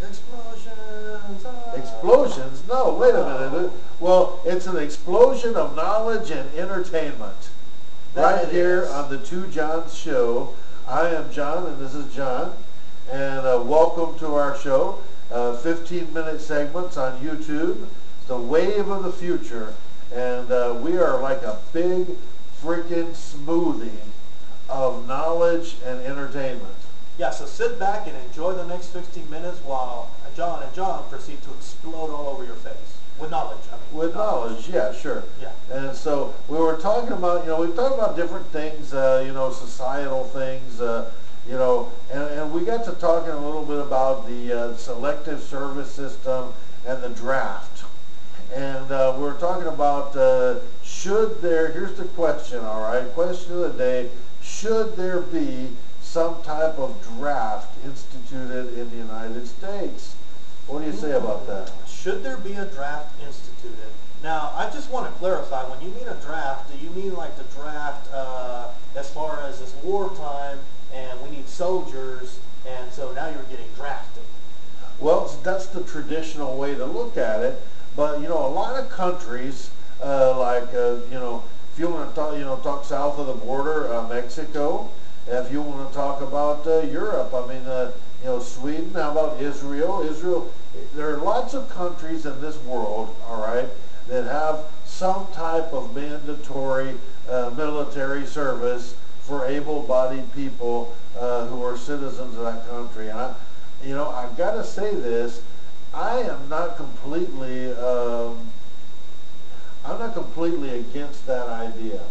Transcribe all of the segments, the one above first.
Explosions. Explosions? No, wait a minute. Well, it's an explosion of knowledge and entertainment. Right here on the Two Johns Show. I am John, and this is John. And welcome to our show. 15-minute segments on YouTube. It's the wave of the future. And we are like a big freaking smoothie of knowledge and entertainment. Yeah, so sit back and enjoy the next 15 minutes while John and John proceed to explode all over your face. With knowledge, I mean. With knowledge, yeah, sure. Yeah. And so we were talking about, we've talked about different things, societal things, and we got to talking a little bit about the selective service system and the draft. And we were talking about here's the question, all right, question of the day, should there be some type of draft instituted in the United States? What do you say about that? Should there be a draft instituted? Now, I just want to clarify, when you mean a draft, do you mean like the draft as far as it's wartime and we need soldiers and so now you're getting drafted? Well, that's the traditional way to look at it, but a lot of countries, if you want to talk south of the border, Mexico. If you want to talk about Europe, I mean, Sweden, how about Israel? Israel, there are lots of countries in this world, all right, that have some type of mandatory military service for able-bodied people who are citizens of that country. And I've got to say this, I am not completely, against that idea,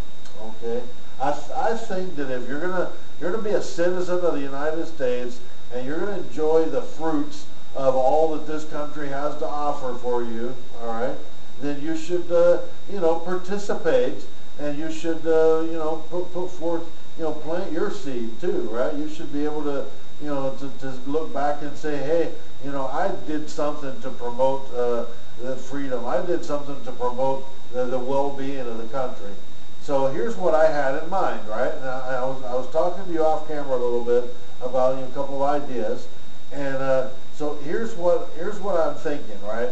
okay? I think that if you're gonna be a citizen of the United States and you're gonna enjoy the fruits of all that this country has to offer for you, all right, then you should participate, and you should put forth, plant your seed too, right? You should be able to to look back and say, hey, I did something to promote the freedom. I did something to promote the well-being of the country. So here's what I had in mind, right? And I was talking to you off camera a little bit about a couple of ideas, and so here's what I'm thinking, right?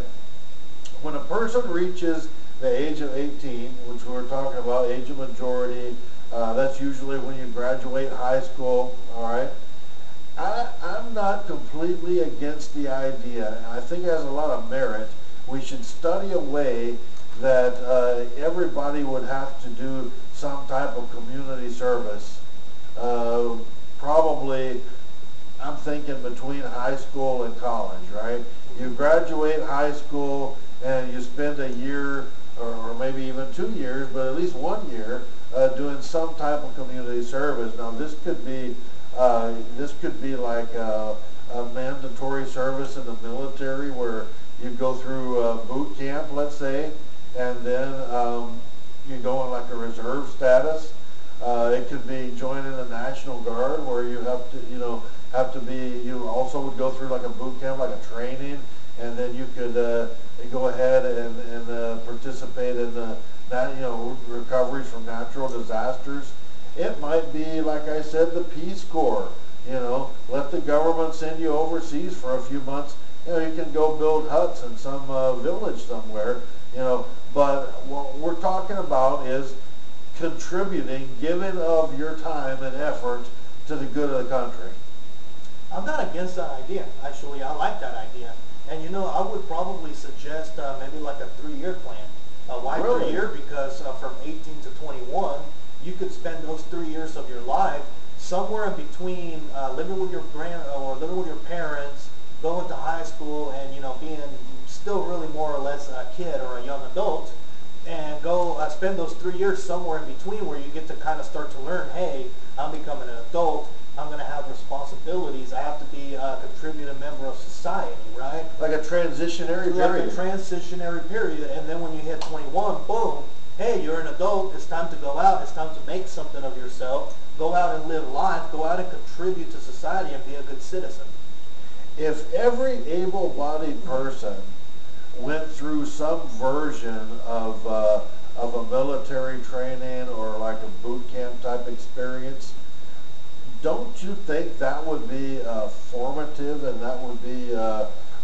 When a person reaches the age of 18, which we were talking about, age of majority, that's usually when you graduate high school, all right? I'm not completely against the idea, and I think it has a lot of merit. We should study a way that everybody would have to do some type of community service. Probably, I'm thinking between high school and college, right? You graduate high school and you spend a year or maybe even 2 years, but at least 1 year doing some type of community service. Now this could be like a mandatory service in the military where you go through boot camp, let's say, and then you go in like a reserve status. It could be joining the National Guard where you have to be, you also would go through like a boot camp, like a training, and then you could go ahead and participate in the recoveries from natural disasters. It might be, like I said, the Peace Corps. Let the government send you overseas for a few months. You can go build huts in some village somewhere. But what we're talking about is contributing, giving of your time and effort to the good of the country. I'm not against that idea. Actually, I like that idea. And I would probably suggest maybe like a 3-year plan. Why Really? 3 year? Because from 18 to 21, you could spend those 3 years of your life somewhere in between living with your living with your parents, going to high school, and being still really more or less a kid or a young adult, and go spend those 3 years somewhere in between where you get to kind of start to learn, hey, I'm becoming an adult, I'm going to have responsibilities, I have to be a contributing member of society, right? Like a transitionary period. Like a transitionary period, and then when you hit 21, boom, hey, you're an adult, it's time to go out, it's time to make something of yourself, go out and live life, go out and contribute to society and be a good citizen. If every able-bodied person went through some version of a military training or like a boot camp type experience, don't you think that would be formative, and that would be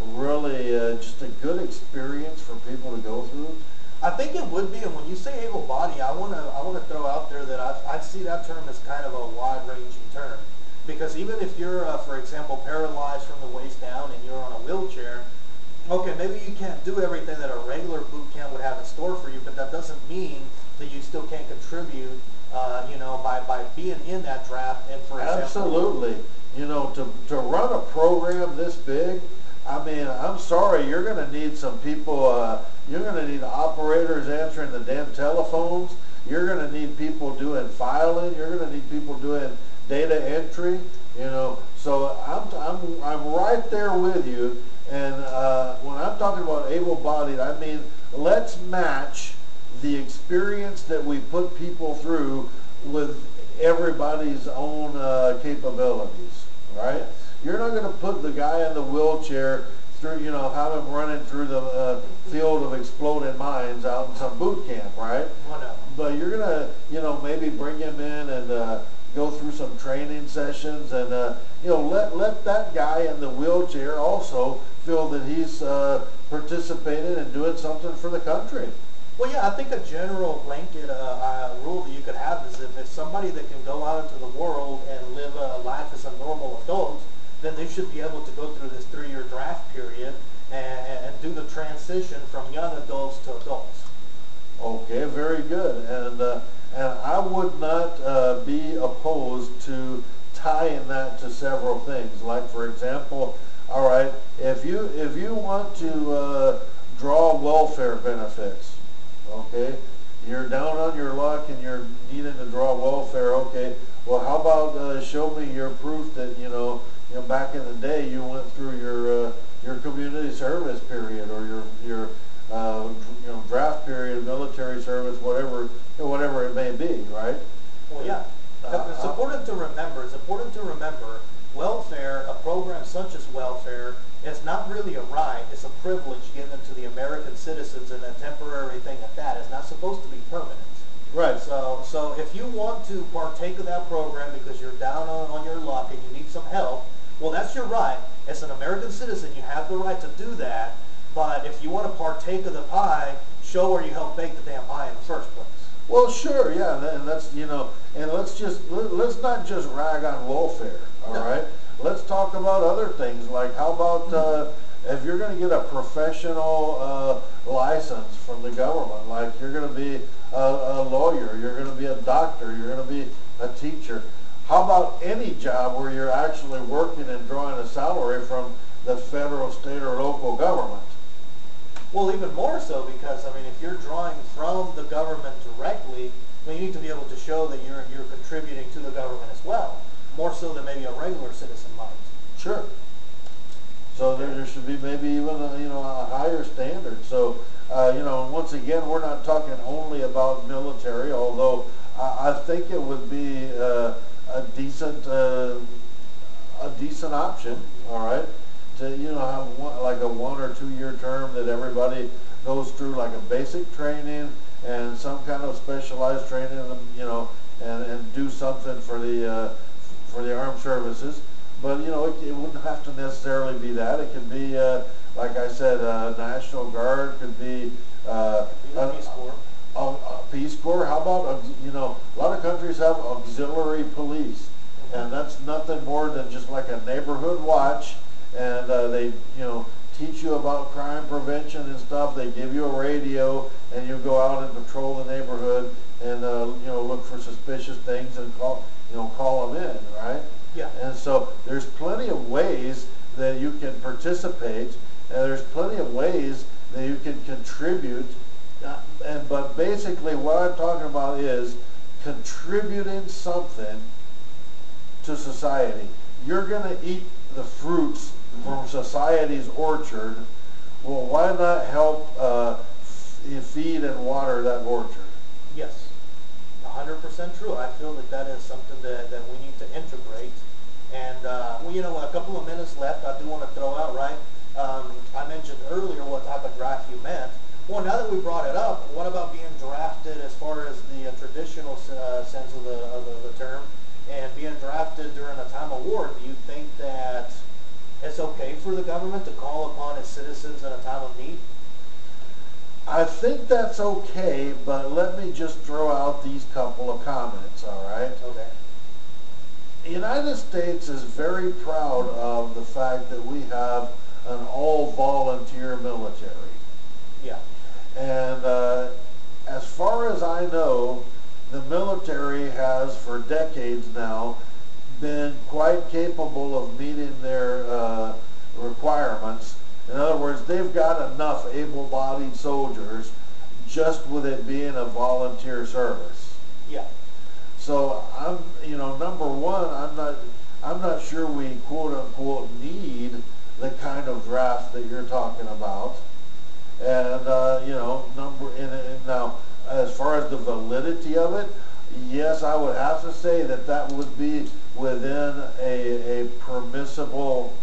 really just a good experience for people to go through? I think it would be, and when you say able body, I wanna throw out there that I see that term as kind of a wide-ranging term, because even if you're, for example, paralyzed from the waist down and you're on a wheelchair, okay, maybe you can't do everything that a regular boot camp would have in store for you, but that doesn't mean that you still can't contribute, by being in that draft. And for example, Absolutely. To run a program this big, I mean, I'm sorry, you're going to need some people, you're going to need operators answering the damn telephones. You're going to need people doing filing. You're going to need people doing data entry, So I'm right there with you. And when I'm talking about able-bodied, I mean, let's match the experience that we put people through with everybody's own capabilities, right? You're not going to put the guy in the wheelchair through, have him running through the field of exploding mines out in some boot camp, right? well, no. But you're going to, maybe bring him in and go through some training sessions and, let that guy in the wheelchair also feel that he's participating and doing something for the country. Well, yeah, I think a general blanket rule that you could have is if it's somebody that can go out into the world and live a life as a normal adult, then they should be able to go through this 3-year draft period and do the transition from young adults to adults. Okay, very good. And I would not be opposed to tying that to several things. Like, for example, all right, if you want to draw welfare benefits, okay, you're down on your luck and you're needing to draw welfare, okay, well, how about show me your proof that, back in the day you went through your community service period or your draft period, military service, whatever it may be, right? Well, yeah. It's important to remember, welfare, a program such as welfare, is not really a right, it's a privilege given to the American citizens, and a temporary thing at that. It's not supposed to be permanent. Right. So if you want to partake of that program because you're down on your luck and you need some help, well, that's your right. As an American citizen, you have the right to do that. But if you want to partake of the pie, show where you helped bake the damn pie in the first place. Well, sure, yeah, and that's, and let's not just rag on welfare, all right? Let's talk about other things, like how about if you're going to get a professional license from the government, like you're going to be a lawyer, you're going to be a doctor, you're going to be a teacher. How about any job where you're actually working and drawing a salary from the federal, state, or local government? Well, even more so, because if you're drawing from the government directly, you need to be able to show that you're contributing to the government as well, more so than maybe a regular citizen might. Sure. So there should be maybe even a higher standard. So once again, we're not talking only about military, although I think it would be a decent option. All right. To have like a 1 or 2 year term that everybody goes through, like a basic training and some kind of specialized training, and do something for the armed services. But it wouldn't have to necessarily be that. It could be like I said, National Guard, could be Peace Corps. Peace Corps. How about a lot of countries have auxiliary police, and that's nothing more than just like a neighborhood watch. And they, teach you about crime prevention and stuff. They give you a radio, and you go out and patrol the neighborhood, and look for suspicious things and call them in, right? Yeah. And so there's plenty of ways that you can participate, and there's plenty of ways that you can contribute. But basically, what I'm talking about is contributing something to society. You're going to eat the fruits from society's orchard. Well, why not help feed and water that orchard? Yes, 100% true. I feel that is something that we need to integrate. And a couple of minutes left. I do want to throw out, right? I mentioned earlier what type of draft you meant. Well, now that we brought it up, what about being drafted as far as the traditional sense of the term, and being drafted during a time of war? Do you think that it's okay for the government to call call upon as citizens in a time of need? I think that's okay, but let me just throw out these couple of comments, all right? Okay. The United States is very proud of the fact that we have an all-volunteer military. Yeah. And as far as I know, the military has, for decades now, been quite capable of meeting their requirements. In other words, they've got enough able-bodied soldiers just with it being a volunteer service. Yeah. So number one, I'm not sure we quote unquote need the kind of draft that you're talking about. And now as far as the validity of it, yes, I would have to say that would be within a permissible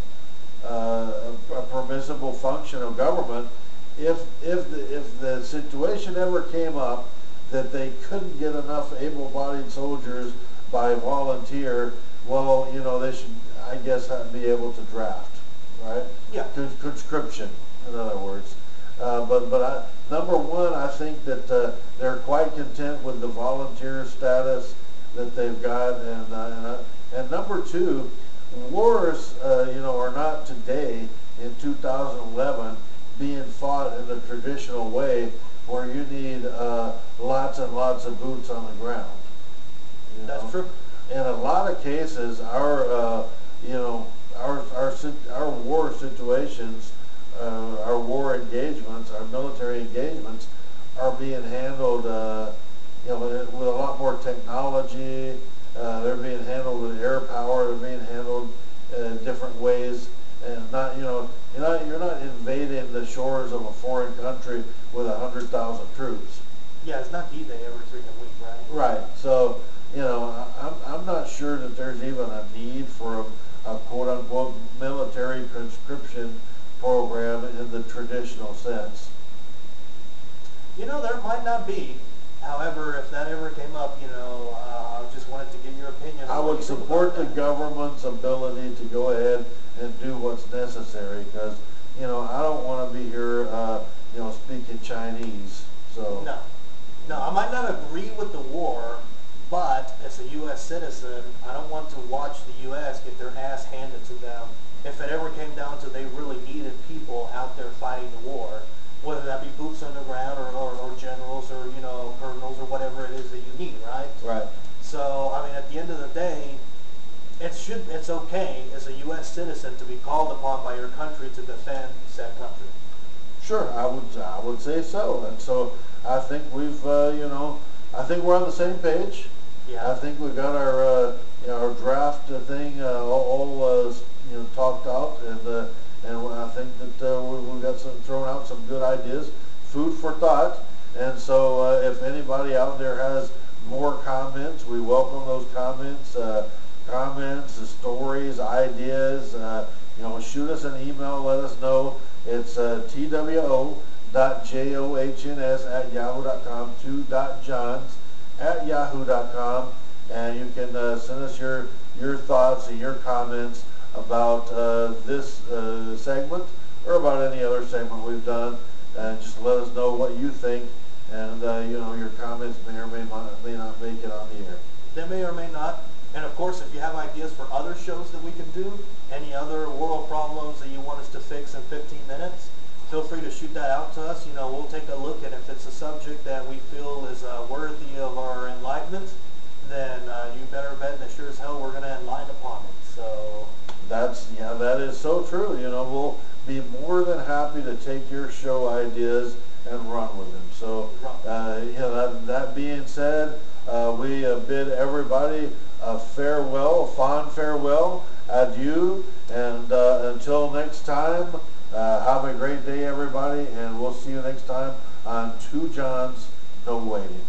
function of government if the situation ever came up that they couldn't get enough able-bodied soldiers by volunteer. Well, they should, I guess, be able to draft, right? Yeah. Conscription, in other words. Number one, I think that they're quite content with the volunteer status that they've got, and number two, wars, are not today in 2011 being fought in the traditional way where you need lots and lots of boots on the ground. That's true. In a lot of cases, our war situations, our war engagements, our military engagements, are being handled, with a lot more technology. They're being handled with air power. They're being handled in different ways, and you're not invading the shores of a foreign country with 100,000 troops. Yeah, it's not D-Day every freaking week, right? Right. So, I'm not sure that there's even a need for a quote-unquote military conscription program in the traditional sense. There might not be. However, if that ever came up, I just wanted to get your opinion. I would support the government's ability to go ahead and do what's necessary, because, I don't want to be here, speaking Chinese. So No, I might not agree with the war, but as a U.S. citizen, I don't want to watch the U.S. get their ass handed to them if it ever came down to they really needed people out there fighting the war, whether that be boots on the ground or generals or, colonels or whatever it is that you need, right? Right. So, at the end of the day, it's okay as a U.S. citizen to be called upon by your country to defend said country. Sure, I would say so. And so I think I think we're on the same page. Yeah. I think we've got our draft thing all talked out, and I think that we've got thrown out some good ideas, food for thought. And so if anybody out there has more comments, we welcome those comments, stories, ideas. Shoot us an email, let us know. It's two.johns@yahoo.com, 2.johns@yahoo.com, and you can send us your thoughts and your comments about this segment or about any other segment we've done, and just let us know what you think, and your comments may or may not make it on the air. They may or may not. And of course, if you have ideas for other shows that we can do, any other world problems that you want us to fix in 15 minutes, feel free to shoot that out to us. We'll take a look, and if it's a subject that we feel is worthy of our enlightenment, then you better bet that sure as hell we're going to enlighten upon it. So that is so true. We'll be more than happy to take your show ideas and run with them. So that being said, we bid everybody a farewell, a fond farewell, adieu, and until next time, have a great day, everybody, and we'll see you next time on Two Johns, No Waiting.